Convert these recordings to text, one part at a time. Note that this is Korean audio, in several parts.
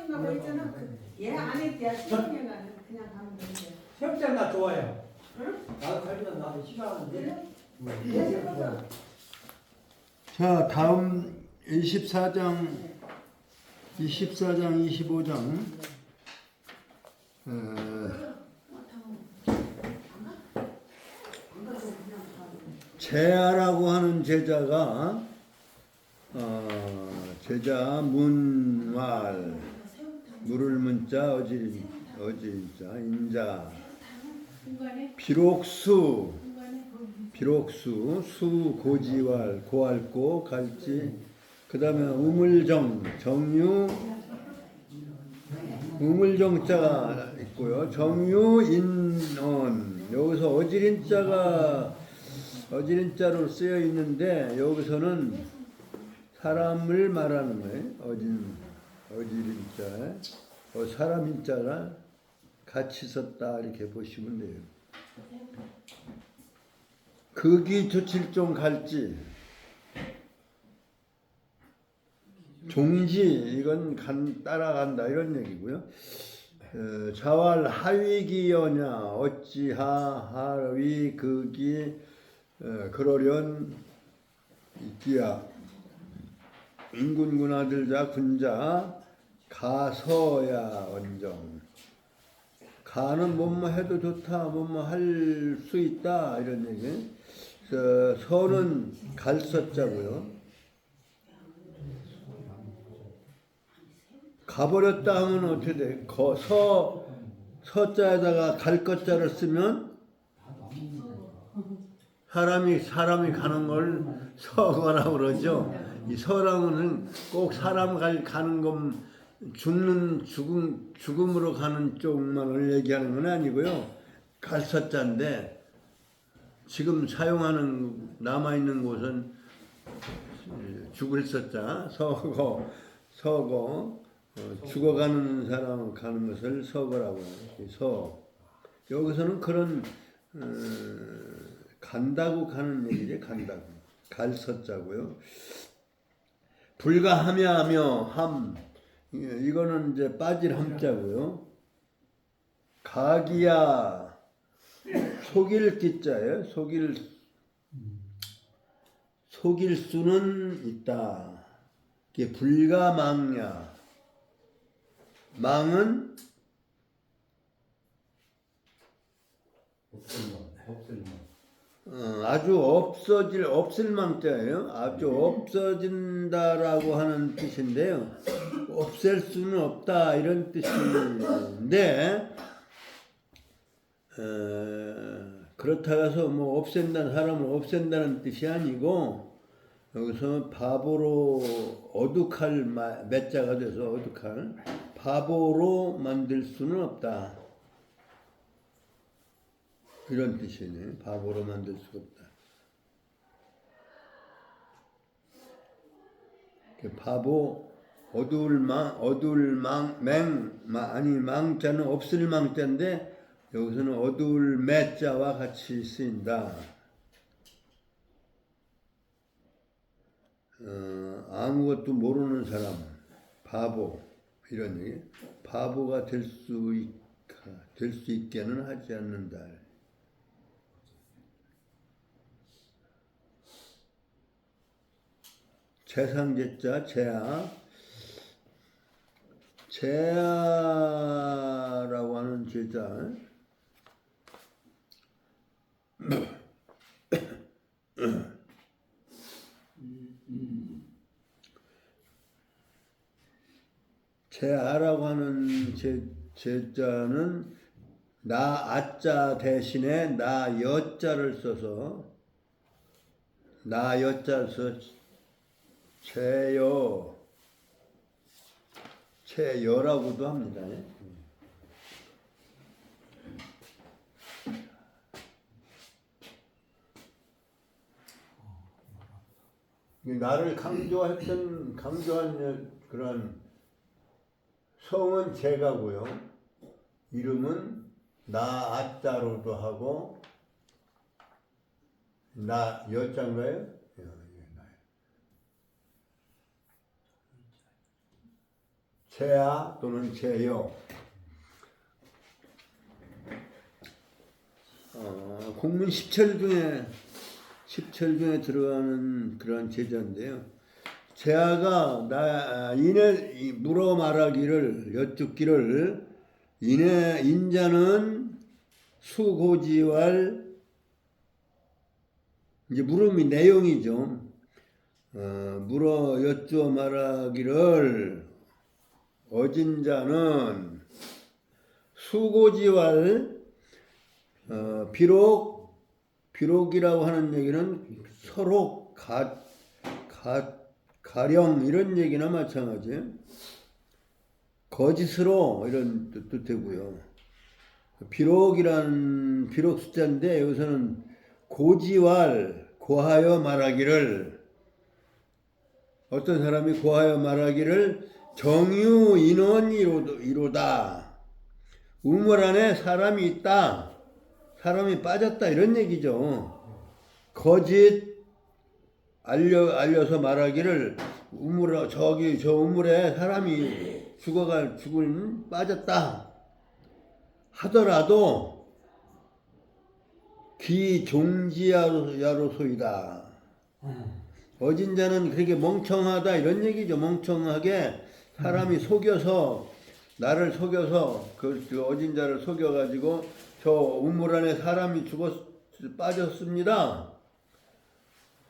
시험인가 뭐 있잖아. 얘 안 했대야. 시험인가 그냥 가면 되는데. 협장 나 좋아요. 응? 나도 관리면 나도 싫어하는데. 그래? 자, 다음 24장, 25장. 제아라고 하는 제자가 제자 문왈 물을 문자 어지린자 인자 비록수 수 고지왈 고할고 갈지 그 다음에 우물정 정유 우물정자가 있고요. 정유 인언 여기서 어지린자로 쓰여 있는데 여기서는 사람을 말하는 거예요. 어지린자 사람 인자가 같이 썼다 이렇게 보시면 돼요. 극이 조칠종 갈지 종지 이건 따라간다 이런 얘기고요. 자왈 하위기여냐 어찌하 하위 극이 그러련 있기야 인군군아들자 군자 가서야 원정 가는 뭐뭐 해도 좋다 뭐뭐 할 수 있다 이런 얘기. 서는 갈서자고요. 가버렸다 하면 어떻게 돼? 서자에다가 갈 것자를 쓰면 사람이 가는 걸 서거라고 그러죠. 이 서라고는 꼭 사람 가는 것 죽음으로 가는 쪽만을 얘기하는 건 아니고요. 갈 서자인데 지금 사용하는 남아있는 곳은 죽을 서자 서거 죽어가는 사람 가는 것을 서거라고 해요. 여기서는 그런 간다고 가는 얘기죠. 간다고 갈 서자고요. 불가하며 함 이거는 이제 빠질 함자고요. 가기야 속일 기자예요. 속일 수는 있다. 이게 불가망야. 망은 아주 없을 망자예요. 아주 없어진다라고 하는 뜻인데요. 없앨 수는 없다 이런 뜻인데 그렇다고 해서 뭐 없앤다는 사람을 없앤다는 뜻이 아니고 여기서 바보로 어둑할 매자가 돼서 어둑할 바보로 만들 수는 없다. 이런 뜻이네. 바보로 만들 수가 없다. 바보 망자는 없을 망자인데 여기서는 어두울 매자와 같이 쓰인다. 아무것도 모르는 사람, 바보 이런 얘기. 바보가 될 수 있게는 하지 않는다. 재상제자 제아라고 하는 제자 제아라고 하는 제자는 나 아자 대신에 나 여자를 써서 제여라고도 합니다. 나를 강조한 그런 성은 제가고요. 이름은 나 아자로도 하고 나 여자인가요? 제야 또는 제여. 공문 10철 중에 들어가는 그런 제자인데요. 제아가 이내 물어 말하기를 여쭙기를 인자는 수고지왈, 이제 물음이 내용이죠. 물어 여쭈어 말하기를 어진자는 수고지왈, 비록이라고 하는 얘기는 서로 가령 이런 얘기나 마찬가지예요. 거짓으로 이런 뜻이고요. 비록 숫자인데 여기서는 고지왈, 고하여 말하기를, 어떤 사람이 고하여 말하기를 정유 인원 이로다. 우물 안에 사람이 있다. 사람이 빠졌다. 이런 얘기죠. 거짓 알려서 말하기를 저 우물에 사람이 빠졌다 하더라도 기종지야로소이다. 어진 자는 그렇게 멍청하다 이런 얘기죠. 멍청하게 사람이 나를 속여서 그 어진 자를 속여가지고 저 우물 안에 사람이 빠졌습니다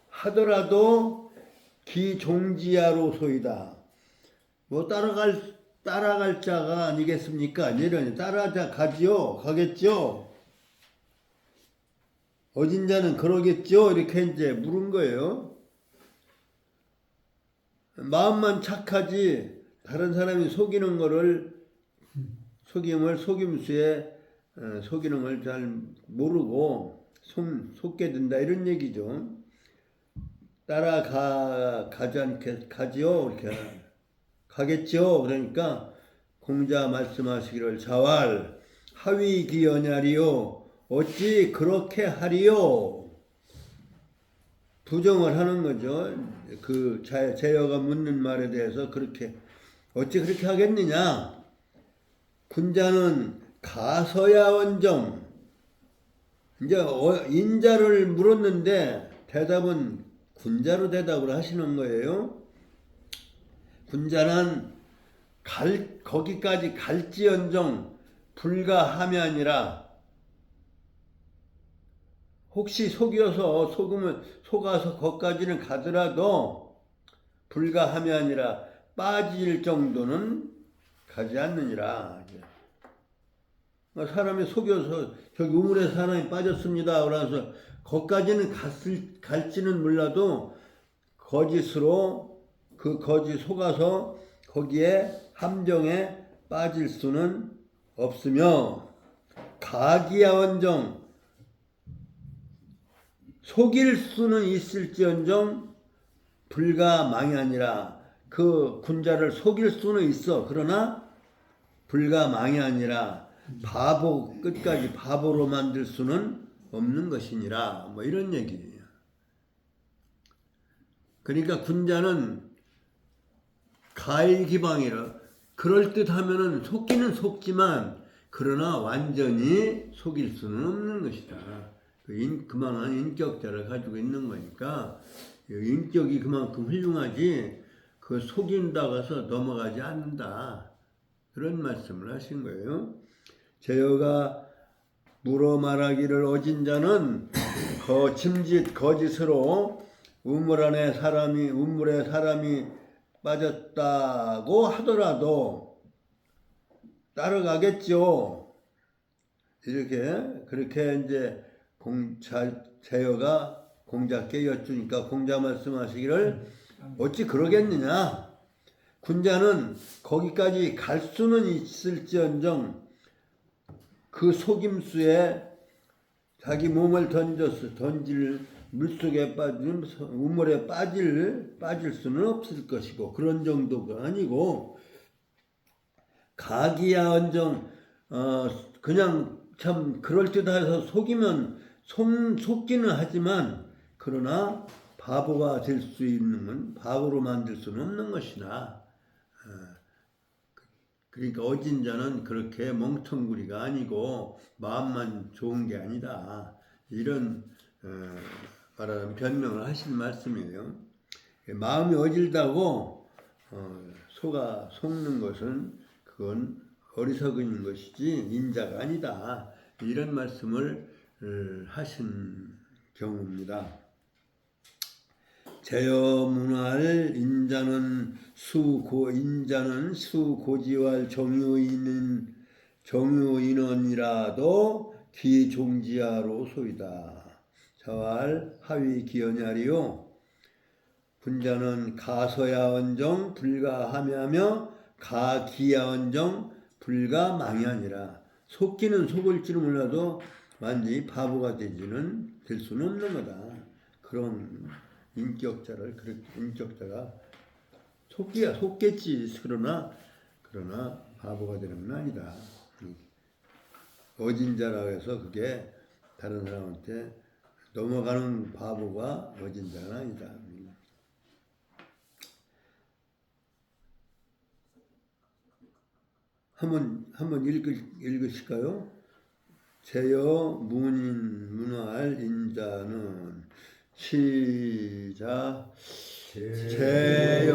하더라도 기종지야로소이다. 뭐 따라갈 자가 아니겠습니까? 이러니 가겠죠. 어진 자는 그러겠죠. 이렇게 이제 물은 거예요. 마음만 착하지 다른 사람이 속이는 거를 속임수에 속이는 걸 잘 모르고 속게 된다 이런 얘기죠. 가지요 이렇게 가겠죠. 그러니까 공자 말씀하시기를 자왈 하위기연야리요 어찌 그렇게 하리요. 부정을 하는 거죠. 그 제여가 묻는 말에 대해서 어찌 그렇게 하겠느냐. 군자는 가서야 원정. 이제 인자를 물었는데 대답은 군자로 대답을 하시는 거예요. 군자는 거기까지 갈지언정 불가하면이라. 혹시 속아서 거기까지는 가더라도 불가하면이라 빠질 정도는 가지 않느니라. 사람이 속여서 저기 우물에 사람이 빠졌습니다. 그래서 거기까지는 갈지는 몰라도 거짓으로 거짓 속아서 거기에 함정에 빠질 수는 없으며 가기야원정 속일 수는 있을지언정 불가망이 그 군자를 속일 수는 있어. 그러나 불가망이 아니라 끝까지 바보로 만들 수는 없는 것이니라. 뭐 이런 얘기예요. 그러니까 군자는 가일기방이라 그럴듯하면은 속기는 속지만 그러나 완전히 속일 수는 없는 것이다. 그만한 인격자를 가지고 있는 거니까 인격이 그만큼 훌륭하지 그 속인다고 해서 넘어가지 않는다. 그런 말씀을 하신 거예요. 제여가 물어 말하기를 어진 자는 거짓으로 우물에 사람이 빠졌다고 하더라도 따라가겠죠. 그렇게 이제 제여가 공자께 여쭈니까 공자 말씀하시기를 어찌 그러겠느냐. 군자는 거기까지 갈 수는 있을지언정 그 속임수에 자기 몸을 던질 물속에 빠진 우물에 빠질 수는 없을 것이고 그런 정도가 아니고 가기야언정 그냥 참 그럴듯해서 속기는 하지만 그러나 바보가 될 수 있는 건 바보로 만들 수는 없는 것이나 그러니까 어진자는 그렇게 멍텅구리가 아니고 마음만 좋은 게 아니다. 이런 말하자면 변명을 하신 말씀이에요. 마음이 어질다고 소가 속는 것은 그건 어리석은 것이지 인자가 아니다. 이런 말씀을 하신 경우입니다. 제여문활 인자는 수고지활 정유인원이라도 기종지하로소이다. 자활 하위 기연야리요. 분자는 가서야언정 불가하며 가기야언정 불가망야니라. 속기는 속을 줄 몰라도 완전히 바보가 될 수는 없는 거다. 그런 인격자가 속겠지. 그러나 바보가 되는 건 아니다. 어진자라고 해서 그게 다른 사람한테 넘어가는 바보가 어진자는 아니다. 한번 읽으실까요? 제여 문활 인자는 시작. 제여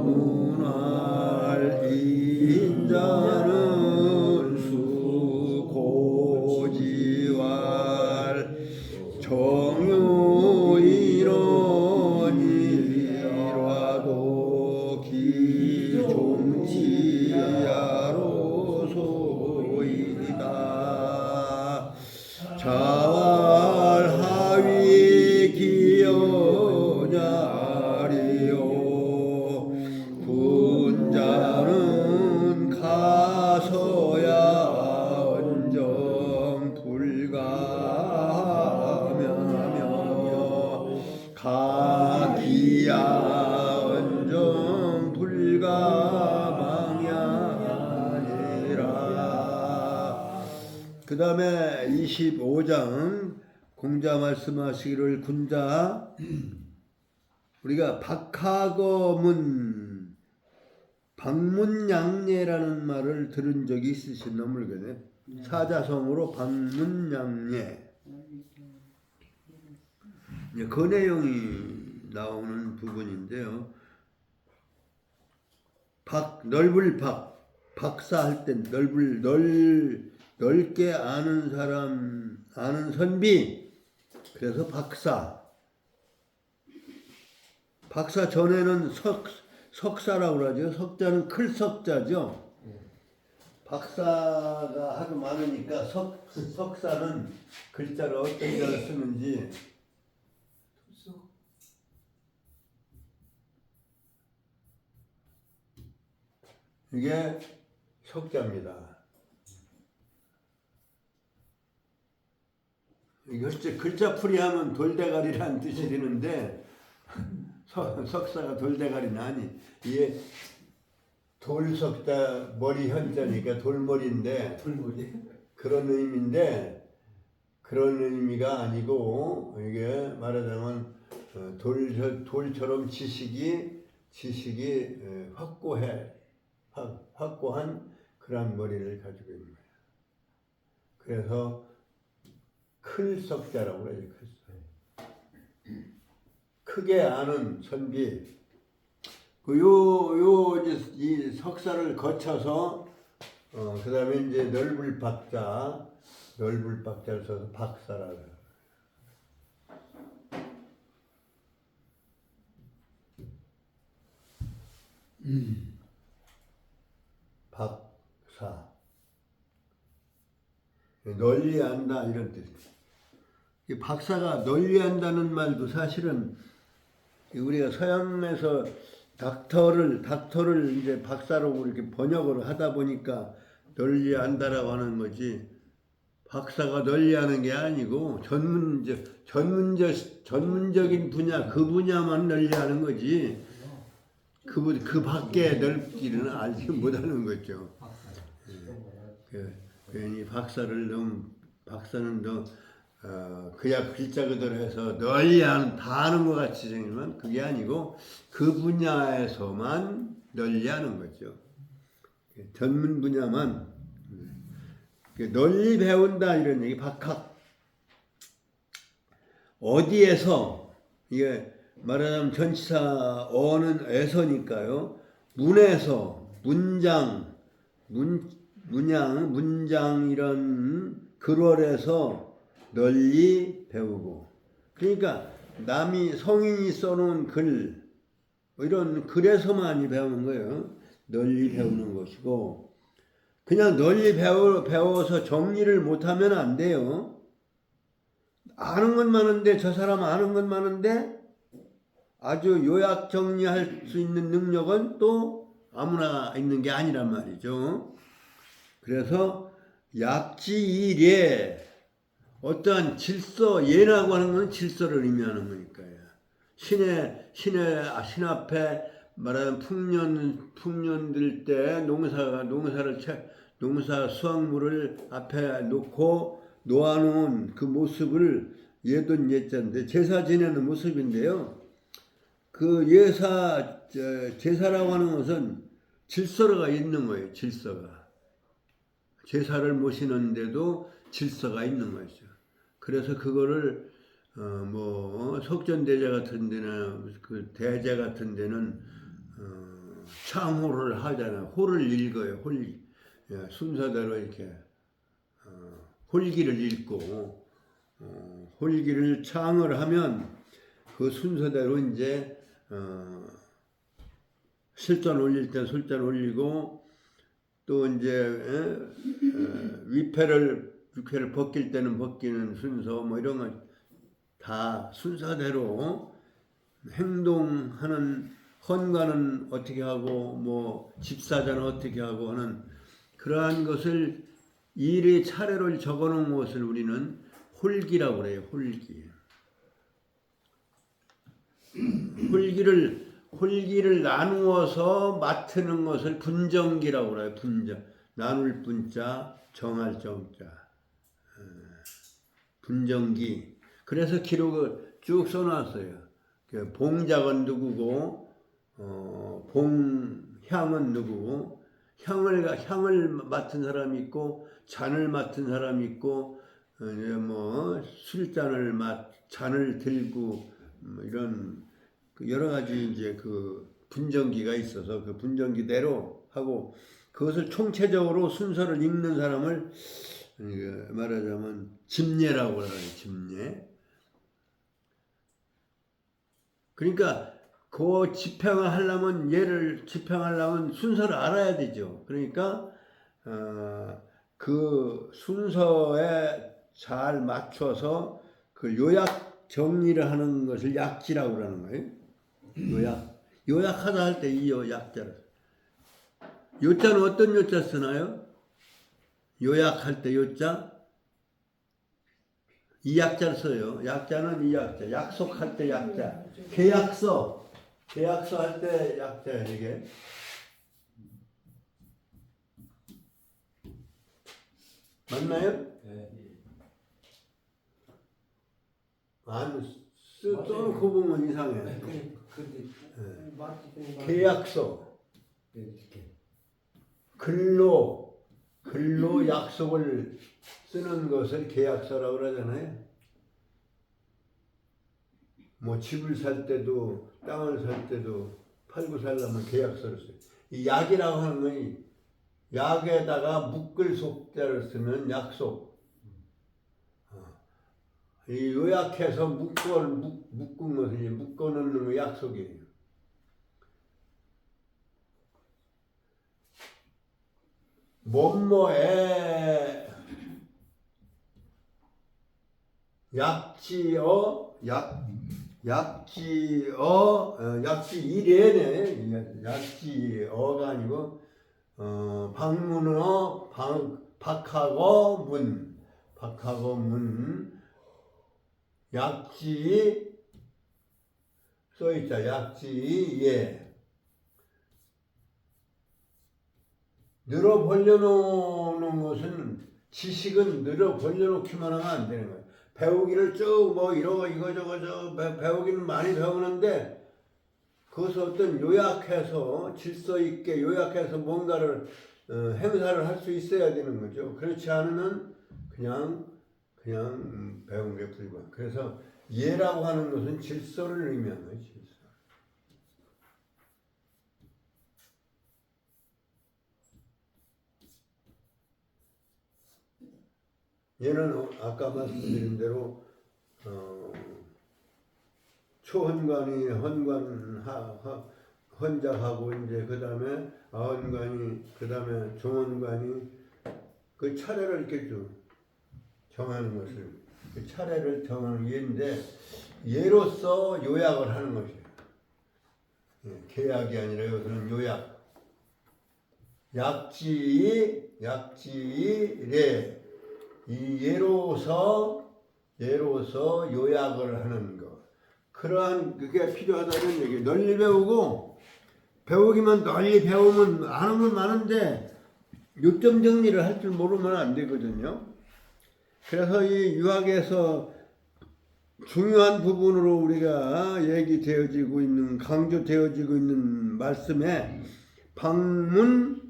문활 인자는 수고지활 정유일원이라도 기종지하로소이다. 자활 하위 기여냐리요. 분자는 가서야 언정 불가하며 가기야 언정 불가망야니라. 그 다음에 25장 공자 말씀하시기를 군자 우리가 박하거문 방문양례라는 말을 들은 적이 있으신가 모르겠네. 사자성어로 방문양례. 그 내용이 나오는 부분인데요. 넓을 박사할 때 넓게 아는 사람, 아는 선비. 그래서 박사 전에는 석사라고 그러죠. 석자는 클 석자죠. 박사가 하도 많으니까 석사는 글자를 어떤 자를 쓰는지 이게 석자입니다. 이게 글자풀이 하면 돌대가리라는 뜻이 되는데 석사가 돌대가리는 아니. 이게 돌석자 머리 현자니까 돌머리인데 그런 의미인데 그런 의미가 아니고 이게 말하자면 돌처럼 지식이 확고한 그런 머리를 가지고 있는 거예요. 그래서 클 석자라고 그러죠. 크게 아는 선비. 이 석사를 거쳐서 그 다음에 이제 넓을 박자를 써서 박사라고 해요. 박사. 널리 안다 이런 뜻이에요. 이 박사가 널리 안다는 말도 사실은 우리가 서양에서 닥터를 이제 박사로 이렇게 번역을 하다 보니까 널리 안다라고 하는 거지. 박사가 널리 하는 게 아니고 전문적인 분야 그 분야만 널리 하는 거지. 그 밖에 넓기는 알지 못하는 거죠. 괜히 박사는 그야 글자 그대로 해서 널리 다 아는 것 같이 생기면 그게 아니고 그 분야에서만 널리 하는 거죠. 전문 분야만 널리 배운다 이런 얘기. 박학 어디에서 이게 말하자면 전치사 어는 에서니까요. 문에서 문장 문장 이런 글월에서 널리 배우고. 그러니까 남이 성인이 써놓은 글 이런 글에서 많이 배우는 거예요. 널리 배우는 것이고 그냥 널리 배워서 정리를 못하면 안 돼요. 아는 건 많은데 저 사람 아는 건 많은데 아주 요약 정리할 수 있는 능력은 또 아무나 있는 게 아니란 말이죠. 그래서 약지일예 어떠한 질서 예라고 하는 건 질서를 의미하는 거니까요. 신 앞에 말하는 풍년 들 때 농사 수확물을 앞에 놓고 놓아놓은 그 모습을 예돈 예자인데 제사 지내는 모습인데요. 그 제사라고 하는 것은 질서가 있는 거예요. 질서가. 제사를 모시는데도 질서가 있는 거죠. 그래서 그거를 석전대제 같은 데는 그 대제 같은 데는 창호를 하잖아요. 호를 읽어요. 순서대로 이렇게 홀기를 읽고 홀기를 창을 하면 그 순서대로 이제 실전 올릴 때 술잔 올리고 또 이제 육회를 벗길 때는 벗기는 순서 뭐 이런 거 다 순서대로 행동하는 헌가는 어떻게 하고 뭐 집사자는 어떻게 하고 하는 그러한 것을 일의 차례를 적어놓은 것을 우리는 홀기라고 그래요. 홀기를 나누어서 맡는 것을 분정기라고 그래요. 나눌 분자, 정할 정자. 분정기. 그래서 기록을 쭉 써놨어요. 봉작은 누구고, 봉향은 누구고, 향을 맡은 사람이 있고, 잔을 맡은 사람이 있고, 잔을 들고, 이런 여러 가지 이제 그 분정기가 있어서 그 분정기대로 하고, 그것을 총체적으로 순서를 읽는 사람을 말하자면 집례라고 그래요. 집례. 그러니까 그 집행하려면 순서를 알아야 되죠. 그러니까 그 순서에 잘 맞춰서 그 요약 정리를 하는 것을 약지라고 그러는 거예요. 요약하다 할 때 이 약자를. 요자는 어떤 요자 쓰나요? 요약할 때 요자? 이 약자를 써요. 약자는 이 약자. 약속할 때 약자. 계약서 할 때 약자예요, 이게. 맞나요? 네. 아니, 써놓고 보면 이상해. 계약서. 글로 약속을 쓰는 것을 계약서라고 그러잖아요. 뭐 집을 살 때도 땅을 살 때도 팔고 살려면 계약서를 써요. 이 약이라고 하는 건 약에다가 묶을 속자를 쓰면 약속. 이 요약해서 묶은 것을 묶어놓는 거 약속이에요. 뭐뭐에 약지이래네. 약지어가 아니고 방문어 박하고 문 약지 써있다. 약지예. 늘어 벌려놓는 것은 지식은 늘어 벌려놓기만 하면 안 되는 거예요. 배우기를 쭉 이거저거 배우기는 많이 배우는데 그것을 어떤 요약해서 질서 있게 요약해서 뭔가를 행사를 할 수 있어야 되는 거죠. 그렇지 않으면 그냥 배운 게 불과. 그래서 예라고 하는 것은 질서를 의미하는 거예요. 질서. 얘는 아까 말씀드린 대로 초헌관이 헌작하고 이제 그 다음에 아헌관이 그 다음에 종헌관이 그 차례를 이렇게 좀 정하는 것을 그 차례를 정하는 예인데 예로서 요약을 하는 것이에요. 계약이 아니라 이것은 요약. 약지래 이 예로서 요약을 하는 것. 그러한 그게 필요하다는 얘기. 널리 배우고 배우기만 널리 배우면 아는 건 많은데 요점 정리를 할 줄 모르면 안 되거든요. 그래서 이 유학에서 중요한 부분으로 우리가 얘기되어지고 있는 강조되어지고 있는 말씀에 방문양예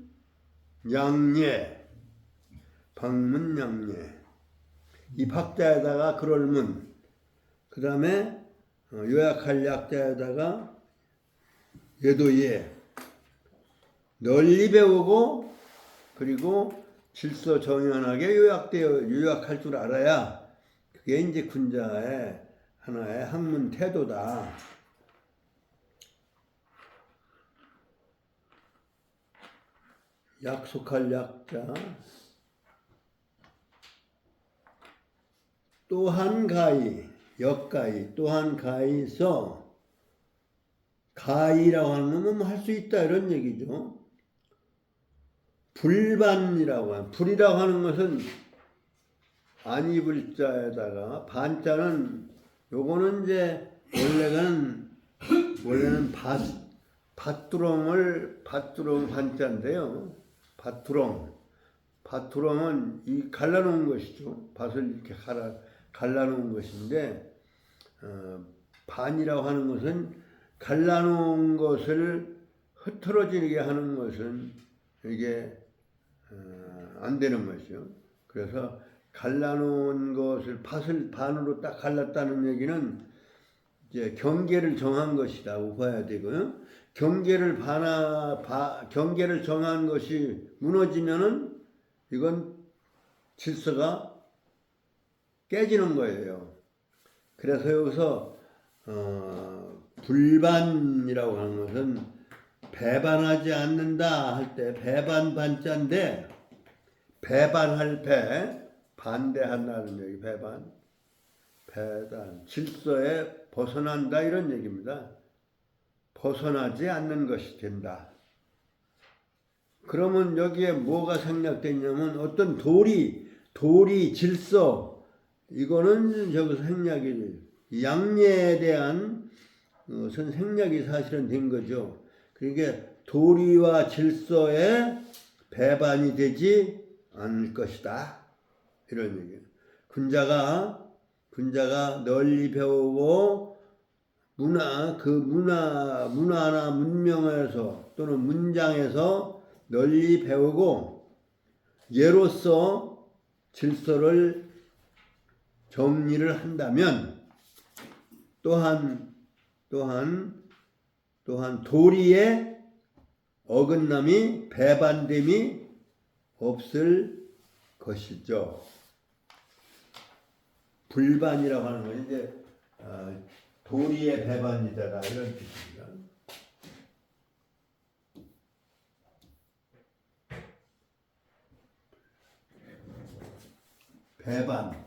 이 박자에다가 그럴문 그 다음에 요약할 약자에다가 예도예 널리 배우고 그리고 질서 정연하게 요약할 줄 알아야 그게 이제 군자의 하나의 학문 태도다. 약속할 약자 또한 가히 역가히 또한 가히서 가히라고 하는 건 할 수 있다 이런 얘기죠. 불반이라고 하는 불이라고 하는 것은 안입을 자에다가 반자는 요거는 이제 원래는 밭두렁 반자인데요. 밭두렁은 이 갈라놓은 것이죠. 밭을 이렇게 갈라놓은 것인데 반이라고 하는 것은 갈라놓은 것을 흐트러지게 하는 것은 이게 안 되는 것이죠. 그래서 갈라놓은 것을 밭을 반으로 딱 갈랐다는 얘기는 이제 경계를 정한 것이라고 봐야 되고요. 경계를 정한 것이 무너지면은 이건 질서가 깨지는 거예요. 그래서 여기서 불반이라고 하는 것은 배반하지 않는다 할 때 배반 반자인데 배반할 반대한다는 얘기 배반 질서에 벗어난다 이런 얘기입니다. 벗어나지 않는 것이 된다. 그러면 여기에 뭐가 생략되냐면 어떤 도리 질서 이거는 저기서 생략이 양례에 대한 것은 생략이 사실은 된 거죠. 그러니까 도리와 질서에 배반이 되지 않을 것이다. 이런 얘기예요. 군자가 널리 배우고 문화나 문명에서 또는 문장에서 널리 배우고 예로서 질서를 정리를 한다면 또한 도리의 어긋남이 배반됨이 없을 것이죠. 불반이라고 하는 건 이제 도리의 배반이다 이런 뜻입니다. 배반.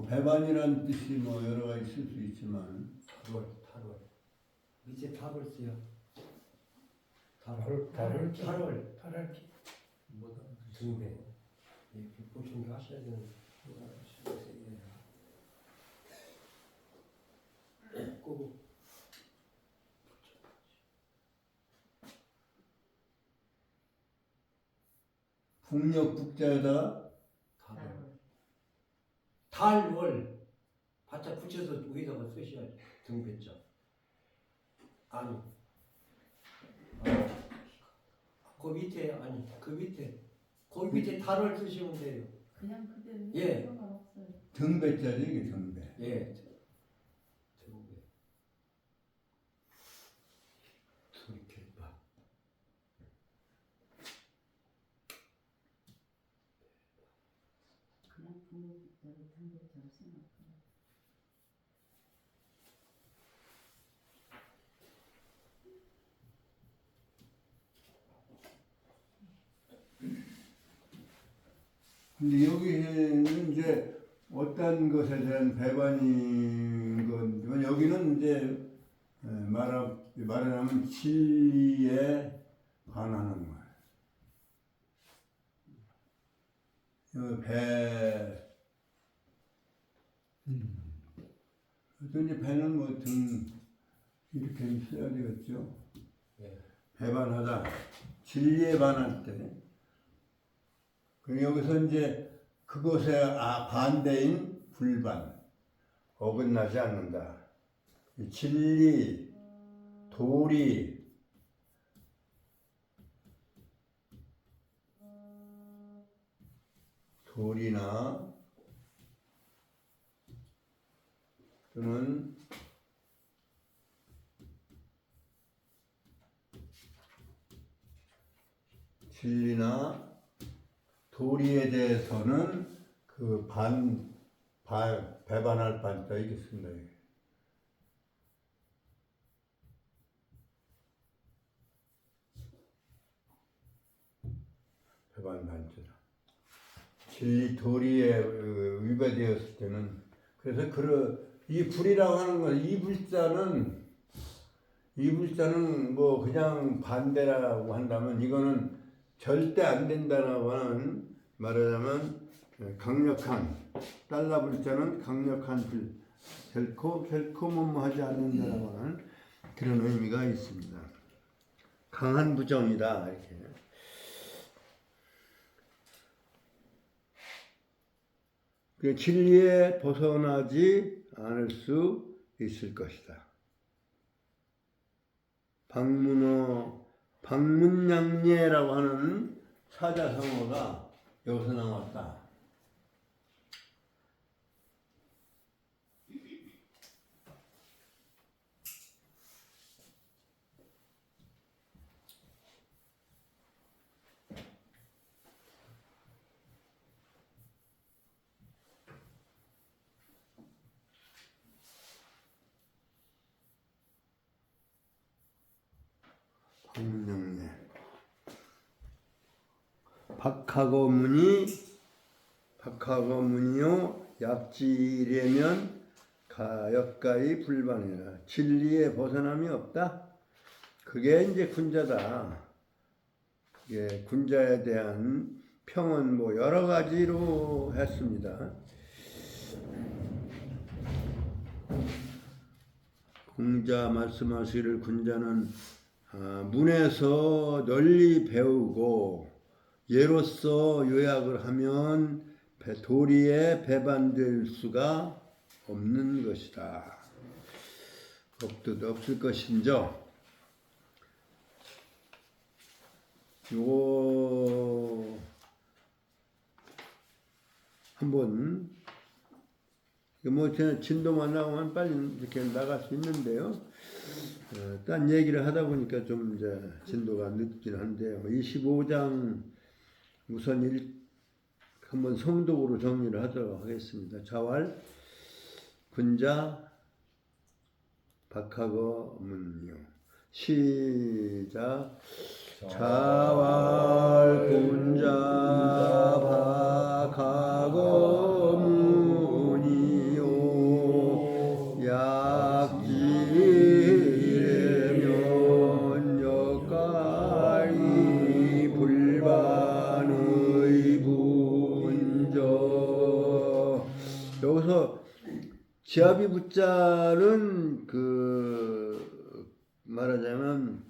배반이라는 뜻이 여러 가지 있을 수 있지만 탈월 밑에 답을 써요. 탈월 뭐다 등배 이렇게 보충 하셔야 되는 꼭 북녘 북자에다가 탈월 바짝 붙여서 위에다가 쓰셔야지 등배자 아니. 그 밑에 아니 그 밑에 거기 밑에 달을 쓰시면 돼요. 그냥 그대로 예. 상관없어요. 등배자리 이게 등배. 예. 등배. 이렇게 봐. 그냥 부모들이 당대처럼 생각해요. 근데 여기는 이제 어떤 것에 대한 배반인 건 여기는 이제 말하자면 진리에 반하는 거예요. 이제 배는 뭐 등 이렇게 써야 되겠죠. 예. 배반하다 진리에 반할 때. 그럼 여기서 이제 그것에 반대인 불반, 어긋나지 않는다. 이 진리, 도리, 도리나 또는 진리나 도리에 대해서는 그 배반할 반자 있겠습니다. 배반 반자다. 진리 도리에 위배되었을 때는 그래서 이 불이라고 하는 건 이 불자는 뭐 그냥 반대라고 한다면 이거는 절대 안 된다라고 하는 말하자면 강력한 달라 불자는 강력한 불 결코 뭐하지 않는다라고 하는 그런 의미가 있습니다. 강한 부정이다 이렇게. 그 진리에 벗어나지 않을 수 있을 것이다. 방문양례라고 하는 사자성어가 여기서 나왔다. 방문양례. 박하거문이요 약지려면 가역가히 불반이라. 진리에 벗어남이 없다. 그게 이제 군자다. 예, 군자에 대한 평은 뭐 여러 가지로 했습니다. 공자 말씀하시기를 군자는 문에서 널리 배우고 예로서 요약을 하면 도리에 배반될 수가 없는 것이다. 없듯 없을 것인저. 요거 한번 뭐 진도만 나오면 빨리 이렇게 나갈 수 있는데요. 딴 얘기를 하다 보니까 좀 이제 진도가 늦긴 한데요. 25장 우선 한번 성독으로 정리를 하도록 하겠습니다. 자왈 군자 박하거문요. 시작. 자왈 군자 박하거문이요 약지려면 역가히 불반의 분저. 여기서 지아비 부자는 말하자면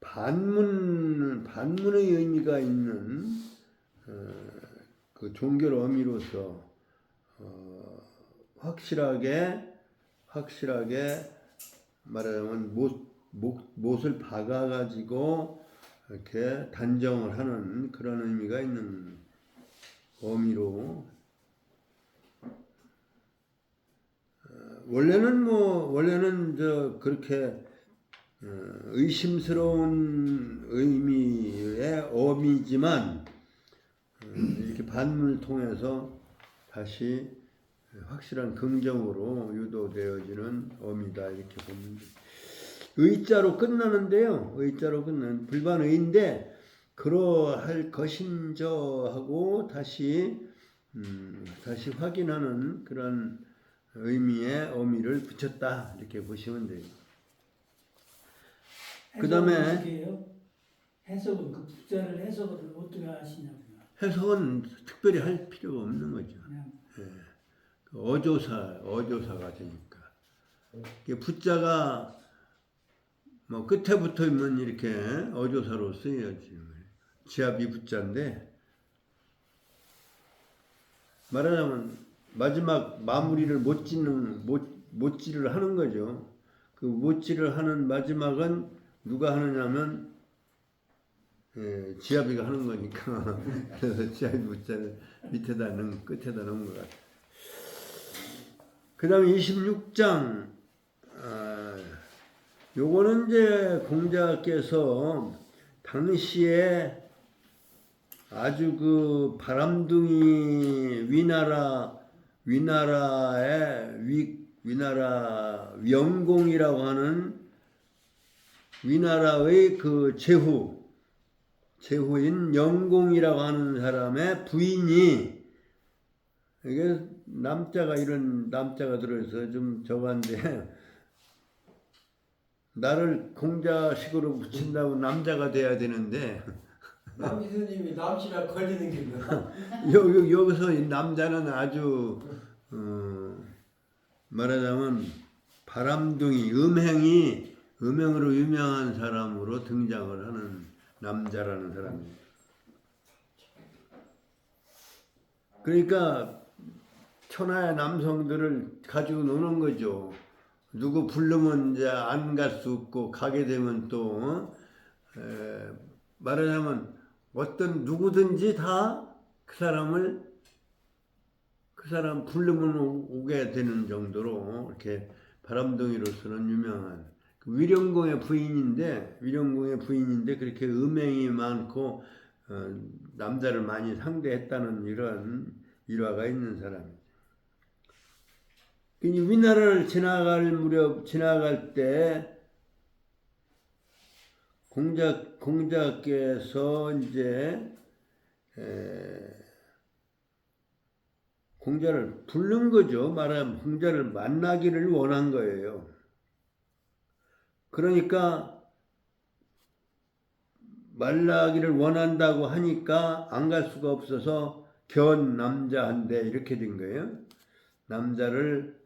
반문의 의미가 있는 그 종교의 의미로서 확실하게 말하자면 못을 박아가지고 이렇게 단정을 하는 그런 의미가 있는 어미로 원래는 그렇게 의심스러운 의미의 어미지만 이렇게 반문을 통해서 다시 확실한 긍정으로 유도되어지는 어미다 이렇게 보면 돼요. 의자로 끝나는데요. 의자로 끝나는 불반의인데 그러할 것인저 하고 다시 확인하는 그런 의미의 어미를 붙였다 이렇게 보시면 돼요. 그다음에 어떻게 해요? 해석은 그 부자를 해석을 어떻게 하시냐고요. 해석은 특별히 할 필요가 없는 거죠. 그냥 어조사가 되니까. 이게 부자가 뭐 끝에 붙어 있는 이렇게 어조사로 쓰여야지. 지압이 부자인데 말하자면 마지막 마무리를 못질을 하는 거죠. 그 못질을 하는 마지막은 누가 하느냐면 지압이가 하는 거니까 그래서 지압이 부자를 밑에다 넣은 끝에다 넣은 것 같아요. 그 다음에 26장 요거는 이제 공자께서 당시에 아주 그 바람둥이 위나라 영공이라고 하는 위나라의 그 제후인 영공이라고 하는 사람의 부인이 이게 이런 남자가 들어서 좀 저건데 나를 공자식으로 붙인다고 남자가 돼야 되는데 남지스님이 남씨라 걸리는 게 뭐야? 여기서 이 남자는 아주 말하자면 바람둥이 음행으로 유명한 사람으로 등장을 하는 남자라는 사람이에요. 그러니까 천하의 남성들을 가지고 노는 거죠. 누구 부르면 이제 안 갈 수 없고 가게 되면 또 말하자면 어떤 누구든지 다 그 사람 부르면 오게 되는 정도로 이렇게 바람둥이로서는 유명한 위령공의 부인인데 그렇게 음행이 많고 남자를 많이 상대했다는 이런 일화가 있는 사람이죠. 위나라를 지나갈 때 공자께서 이제 공자를 부른 거죠. 말하면 공자를 만나기를 원한 거예요. 그러니까 만나기를 원한다고 하니까 안 갈 수가 없어서 견 남자한테 이렇게 된 거예요. 남자를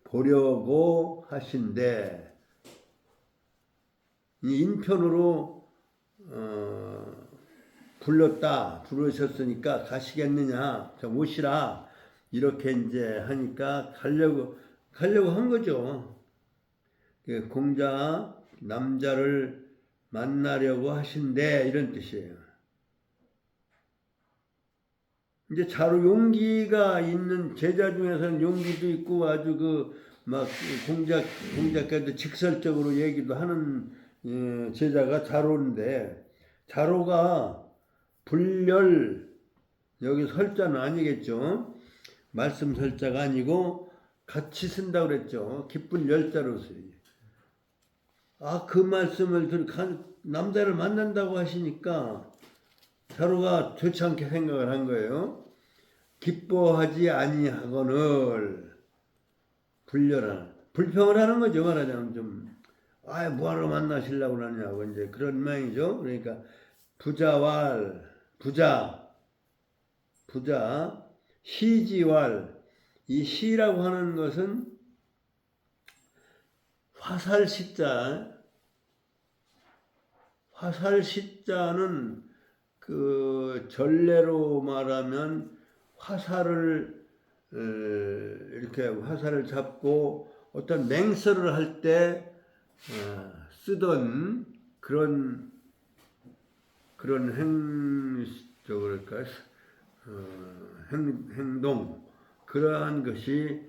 보려고 하신데 이 인편으로 부르셨으니까 가시겠느냐, 저 모시라 이렇게 이제 하니까 가려고 한 거죠. 공자 남자를 만나려고 하신대 이런 뜻이에요. 이제 자로 용기가 있는 제자 중에서는 용기도 있고 아주 막 공자께도 직설적으로 얘기도 하는 제자가 자로인데 자로가 불열 여기 설자는 아니겠죠. 말씀 설자가 아니고 같이 쓴다고 그랬죠. 기쁜 열자로 써요. 그 말씀을 남자를 만난다고 하시니까 자로가 좋지 않게 생각을 한 거예요. 기뻐하지 아니하거늘 불평을 하는 거죠. 말하자면 좀 뭐하러 만나시려고 그러냐고 이제 그런 모양이죠. 그러니까 부자 시지왈 이 시라고 하는 것은 화살시자는 그 전례로 말하면 화살을 이렇게 화살을 잡고 어떤 맹서를 할 때 쓰던 그런 행동 그러한 것이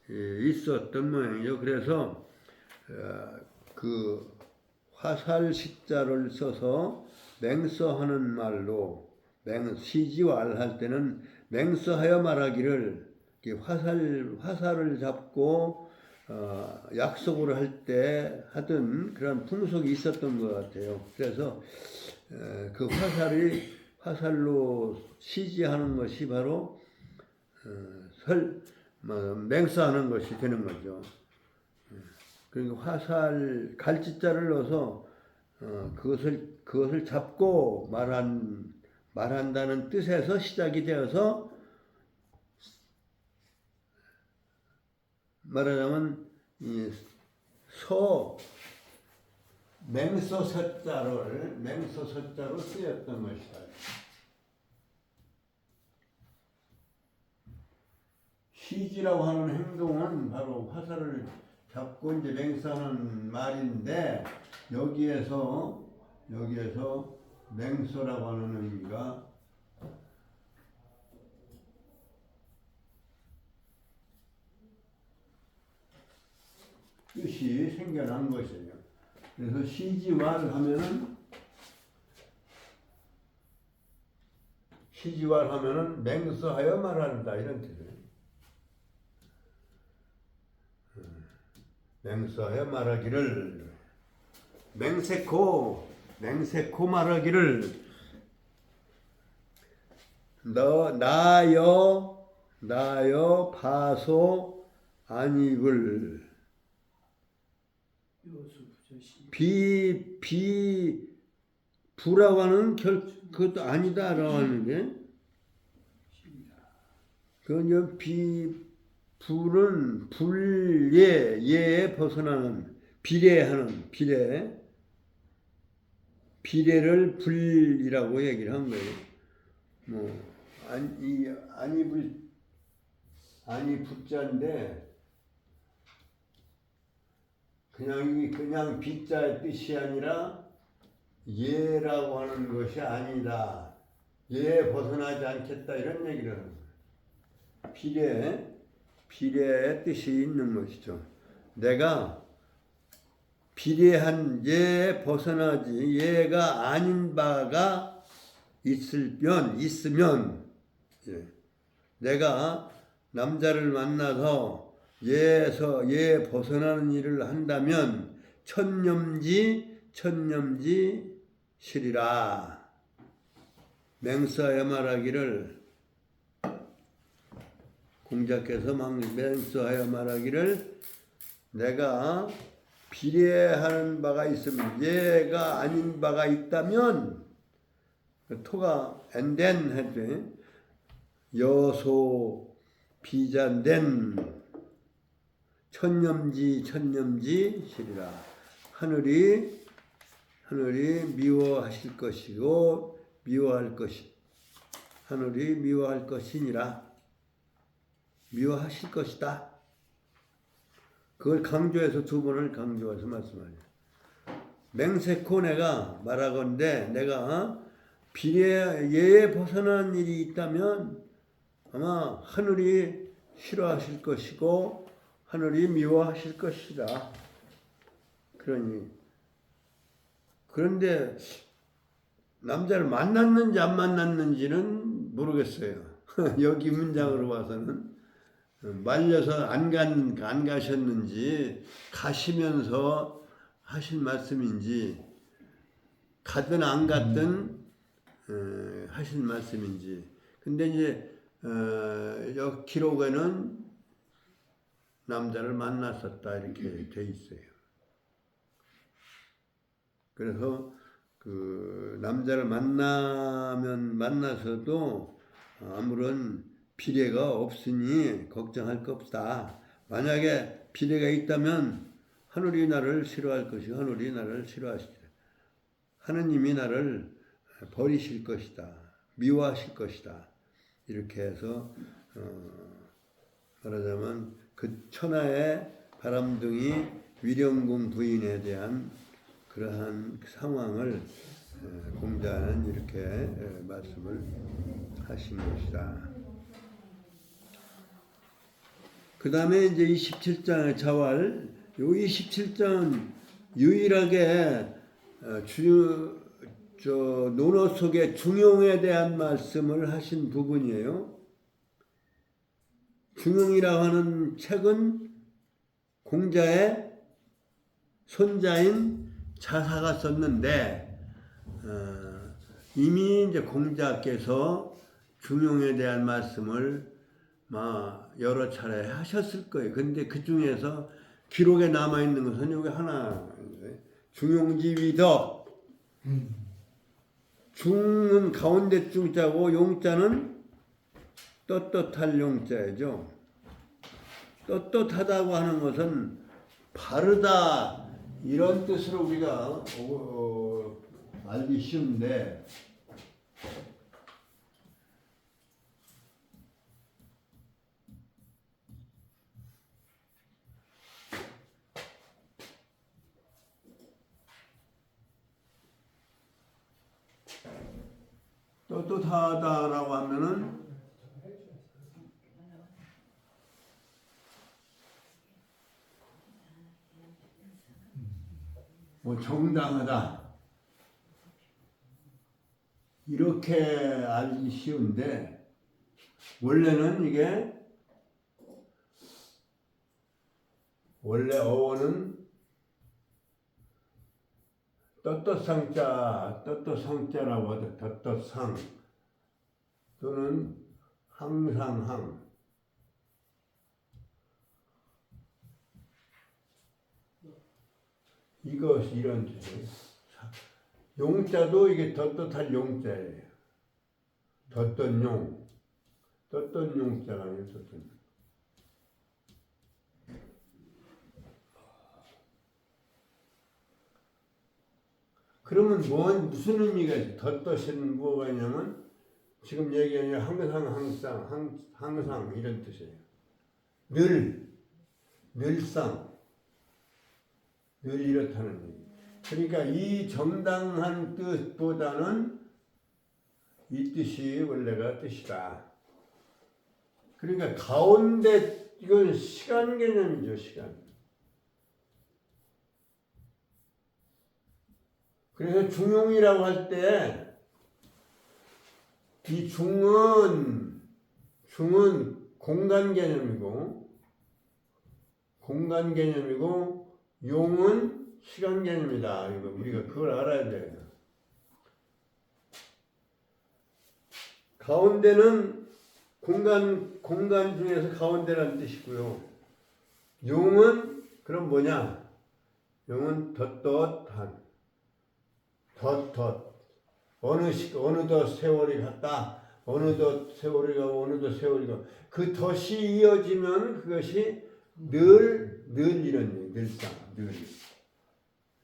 있었던 모양이죠. 그래서 그 화살 시자를 써서 맹서하는 말로 시지왈 할 때는 맹서하여 말하기를 화살을 잡고 약속을 할 때 하던 그런 풍속이 있었던 것 같아요. 그래서 그 화살로 시지하는 것이 바로 맹서하는 것이 되는 거죠. 그러니까 갈짓자를 넣어서 그것을 잡고 말한다는 뜻에서 시작이 되어서 말하자면 맹서서자로 쓰였던 것이다. 시지라고 하는 행동은 바로 화살을 잡고 이제 맹서하는 말인데 여기에서 맹서라고 하는 의미가 뜻이 생겨난 것이에요. 그래서 시지왈 하면은 맹서하여 말한다 이런 뜻이에요. 맹서하여 말하기를 맹세코 말하기를 나여 바소 안입을 부라고 하는 그것도 아니다라고 하는 게 그건 불은 예에 벗어나는 비례를 불이라고 얘기를 한 거예요. 아니 불자인데 그냥 비자의 뜻이 아니라 예라고 하는 것이 아니다. 예에 벗어나지 않겠다 이런 얘기를 하는 거예요. 비례의 뜻이 있는 것이죠. 내가 비례한 예에 벗어나지 예가 아닌 바가 있으면 내가 남자를 만나서 예에 벗어나는 일을 한다면 천념지시리라. 맹서하여 말하기를 공자께서 맹서하여 말하기를 내가 비례하는 바가 있으면 예가 아닌 바가 있다면 토가 엔덴 해도 여소 비잔된 천념지시리라. 하늘이 미워하실 것이고 하늘이 미워할 것이니라. 미워하실 것이다. 그걸 강조해서 두 번을 강조해서 말씀하죠. 맹세코 내가 말하건대 내가 예에 벗어난 일이 있다면 아마 하늘이 싫어하실 것이고 하늘이 미워하실 것이다. 그런데 남자를 만났는지 안 만났는지는 모르겠어요. 여기 문장으로 봐서는 말려서 안 가셨는지 가시면서 하신 말씀인지 가든 안 갔든 하신 말씀인지. 근데 이제 기록에는 남자를 만났었다 이렇게 돼 있어요. 그래서 그 남자를 만나서도 아무런 비례가 없으니 걱정할 거 없다. 만약에 비례가 있다면 하늘이 나를 싫어할 것이고 하늘이 나를 싫어하시리라. 하느님이 나를 버리실 것이다. 미워하실 것이다. 이렇게 해서 말하자면 그 천하의 바람둥이 위령군 부인에 대한 그러한 상황을 공자는 이렇게 말씀을 하신 것이다. 그 다음에 이제 27장의 자활, 요 27장은 유일하게 논어 속에 중용에 대한 말씀을 하신 부분이에요. 중용이라고 하는 책은 공자의 손자인 자사가 썼는데 이미 이제 공자께서 중용에 대한 말씀을 여러 차례 하셨을 거예요. 근데 그 중에서 기록에 남아 있는 것은 여기 하나. 중용지위덕. 중은 가운데 중자고 용자는 떳떳할 용자이죠. 떳떳하다고 하는 것은 바르다 이런 뜻으로 우리가 알기 쉬운데 떳떳하다라고 하면은 정당하다 이렇게 알기 쉬운데 원래는 이게 원래 어원은 떳떳상자라고 하죠. 떳떳상 또는 항상항. 이것이 이런 뜻이에요. 용자도 이게 떳떳할 용자예요. 떳떳용. 떳떳용자가 아니에요. 떳떳용. 그러면 무슨 의미가 있어요? 떳떳은 뭐가 있냐면 지금 얘기하는 항상 이런 뜻이에요. 늘상 늘 이렇다는 얘기. 그러니까 이 정당한 뜻보다는 이 뜻이 원래가 뜻이다. 그러니까 가운데 이건 시간 개념이죠. 시간. 그래서 중용이라고 할 때 이 중은 공간 개념이고 용은 시간 개념이다. 이거 우리가 그걸 알아야 돼요. 가운데는 공간 중에서 가운데라는 뜻이고요. 용은 그럼 뭐냐? 용은 떳떳한. 어느덧 세월이 갔다. 어느덧 세월이 가. 그 덫이 이어지면 그것이 늘 이런 얘기. 늘상.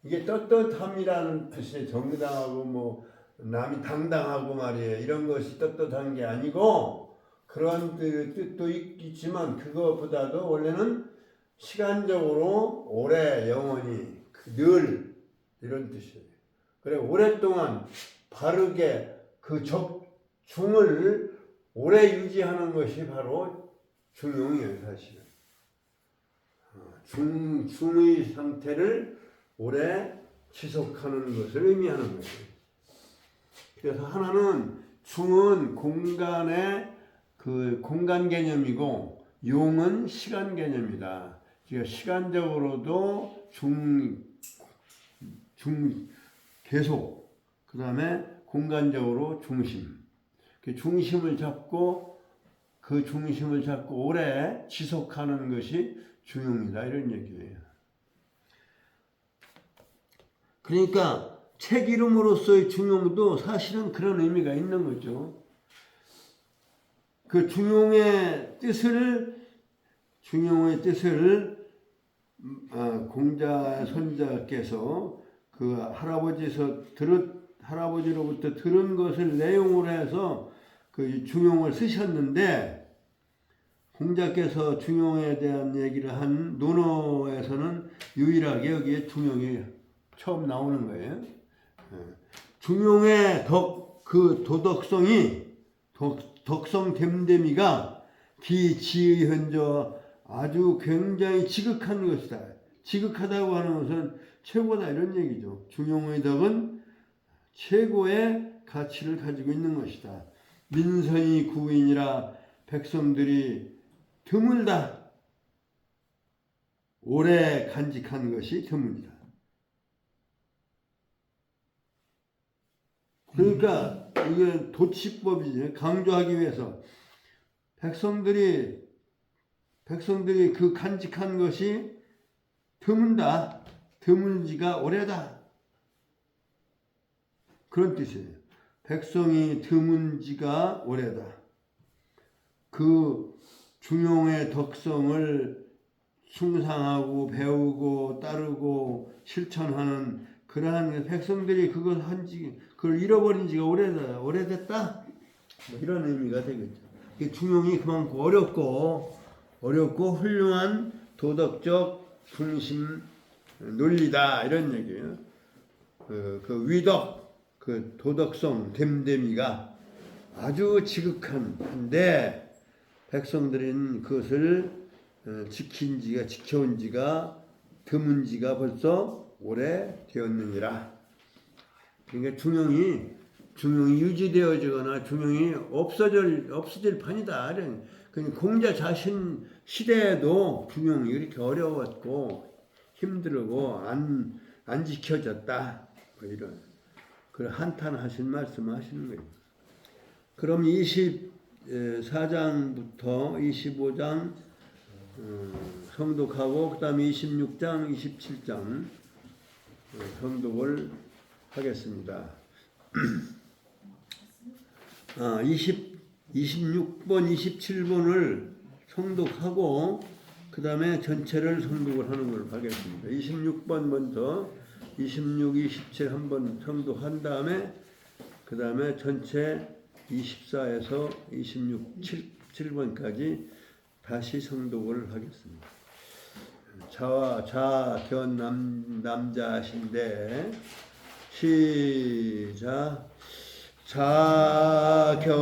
이게 떳떳함이라는 뜻이 정당하고 남이 당당하고 말이에요. 이런 것이 떳떳한 게 아니고 그런 뜻도 있지만 그것보다도 원래는 시간적으로 오래 영원히 늘 이런 뜻이에요. 그래 오랫동안 바르게 그 중을 오래 유지하는 것이 바로 중용이에요. 사실은 중의 상태를 오래 지속하는 것을 의미하는 거예요. 그래서 하나는 중은 공간의 그 공간 개념이고 용은 시간 개념이다. 그러니까 시간적으로도 계속 그 다음에 공간적으로 중심. 그 중심을 잡고 오래 지속하는 것이 중용이다 이런 얘기예요. 그러니까 책 이름으로서의 중용도 사실은 그런 의미가 있는 거죠. 그 중용의 뜻을 공자 손자께서 그 할아버지로부터 들은 것을 내용으로 해서 그 중용을 쓰셨는데 공자께서 중용에 대한 얘기를 한 논어에서는 유일하게 여기에 중용이 처음 나오는 거예요. 중용의 그 도덕성이 덕성 됨됨이가 기지의 현저와 아주 굉장히 지극한 것이다. 지극하다고 하는 것은 최고다 이런 얘기죠. 중용의 덕은 최고의 가치를 가지고 있는 것이다. 민선이 구인이라 백성들이 드물다. 오래 간직한 것이 드물다. 그러니까 이게 도치법이지. 강조하기 위해서 백성들이 그 간직한 것이 드문다. 드물지가 오래다. 그런 뜻이에요. 백성이 드문지가 오래다. 그 중용의 덕성을 숭상하고 배우고 따르고 실천하는 그러한 백성들이 그걸 잃어버린 지가 오래됐다. 뭐 이런 의미가 되겠죠. 중용이 그만큼 어렵고 훌륭한 도덕적 중심 논리다 이런 얘기예요. 그 위덕, 그 도덕성 됨됨이가 아주 지극한데 백성들은 그것을 지켜온 지가 드문 지가 벌써 오래 되었느니라. 그러니까 중용이 유지되어지거나 중용이 없어질 판이다. 그러니까 공자 자신 시대에도 중용이 이렇게 어려웠고 힘들고 안 지켜졌다. 뭐 이런 그런 한탄하신 말씀하시는 거예요. 그럼 24장부터 25장 성독하고 그 다음에 26장, 27장 성독을 하겠습니다. 26번, 27번을 성독하고 그 다음에 전체를 성독을 하는 걸로 하겠습니다. 26번 먼저 26, 27 한번 성독한 다음에 그 다음에 전체 24에서 26, 7번까지 다시 성독을 하겠습니다. 자견 남자신데 시작. 자견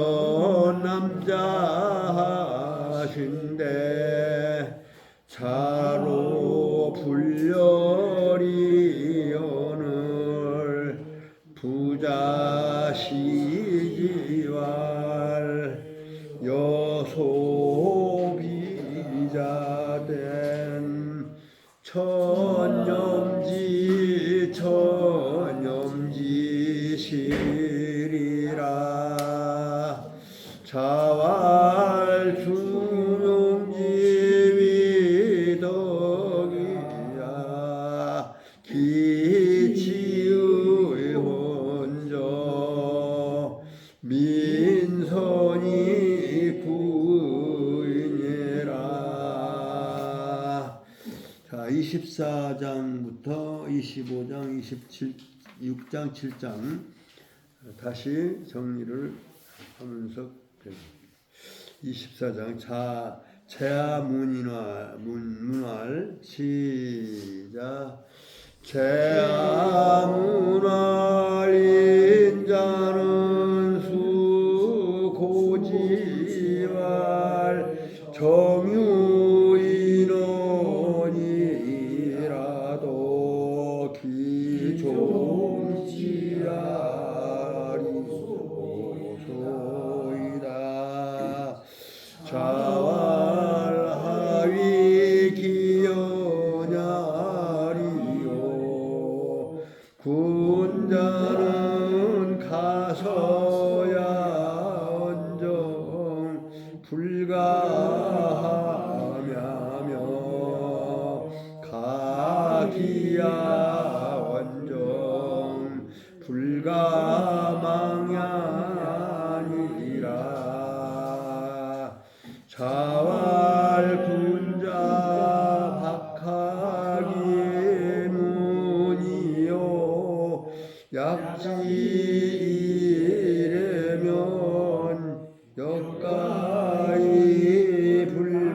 남자신데 자로 불려리 오늘 부자시지왈 여소비자된 천념지시리라. 자왈 중용지위덕이야 기치의 혼저 민선이 구인이라. 자, 24장부터 25장, 26장, 7장 다시 정리를 하면서 24장 제아문활 시작. 제아문활인 자는 수고지활 정유인원이라도 기종지아리소소이다. 자왈하위 기여냐리요 군자는 가서야 언정 불가하며 가기야 언정 불가망야니라. 자왈 군자 박하기 문이요 약지이래면 역가이 불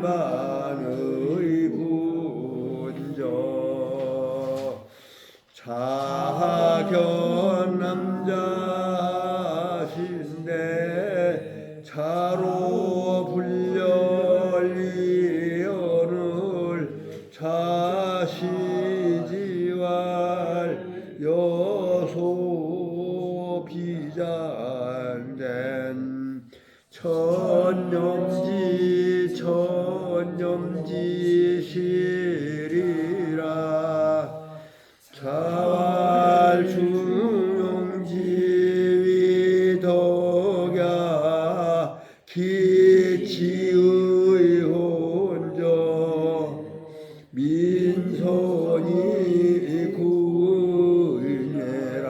자견남자신데 자로 불려리언을 자시지왈 여소 비장된 천념지 시리라 자왈 중용지 위덕야 기치의 혼정 민선이 구인해라.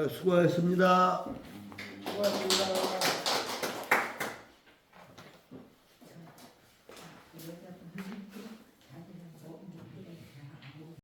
수고하셨습니다.